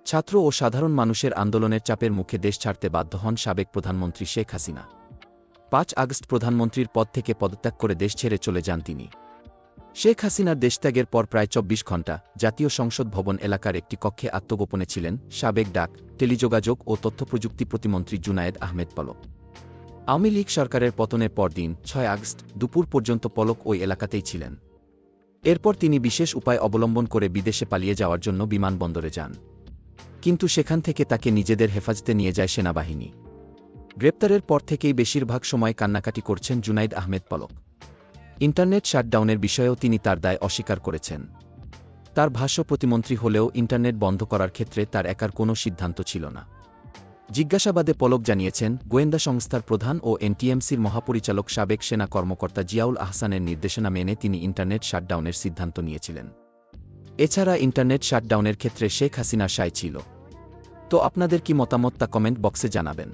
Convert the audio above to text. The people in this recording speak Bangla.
ছাত্র ও সাধারণ মানুষের আন্দোলনের চাপের মুখে দেশ ছাড়তে বাধ্য হন সাবেক প্রধানমন্ত্রী শেখ হাসিনা। ৫ আগস্ট প্রধানমন্ত্রীর পদ থেকে পদত্যাগ করে দেশ ছেড়ে চলে যান তিনি। শেখ হাসিনার দেশত্যাগের পর প্রায় ২৪ ঘণ্টা জাতীয় সংসদ ভবন এলাকার একটি কক্ষে আত্মগোপনে ছিলেন সাবেক ডাক, টেলিযোগাযোগ ও তথ্যপ্রযুক্তি প্রতিমন্ত্রী জুনায়েদ আহমেদ পলক। আওয়ামী লীগ সরকারের পতনের পরদিন ৬ আগস্ট দুপুর পর্যন্ত পলক ওই এলাকাতেই ছিলেন। এরপর তিনি বিশেষ উপায় অবলম্বন করে বিদেশে পালিয়ে যাওয়ার জন্য বিমানবন্দরে যান, কিন্তু সেখান থেকে তাকে নিজেদের হেফাজতে নিয়ে যায় সেনাবাহিনী। গ্রেপ্তারের পর থেকেই বেশিরভাগ সময় কান্নাকাটি করছেন জুনাইদ আহমেদ পলক। ইন্টারনেট শাটডাউনের বিষয়েও তিনি তার দায় অস্বীকার করেছেন। তার ভাষ্য, প্রতিমন্ত্রী হলেও ইন্টারনেট বন্ধ করার ক্ষেত্রে তার একার কোনো সিদ্ধান্ত ছিল না। জিজ্ঞাসাবাদে পলক জানিয়েছেন, গোয়েন্দা সংস্থার প্রধান ও এনটিএমসির মহাপরিচালক সাবেক সেনা কর্মকর্তা জিয়াউল আহসানের নির্দেশনা মেনে তিনি ইন্টারনেট শাটডাউনের সিদ্ধান্ত নিয়েছিলেন। এছাড়া ইন্টারনেট শাটডাউনের ক্ষেত্রে শেখ হাসিনার সায় ছিল। তো আপনাদের কি মতামত তা কমেন্ট বক্সে জানাবেন।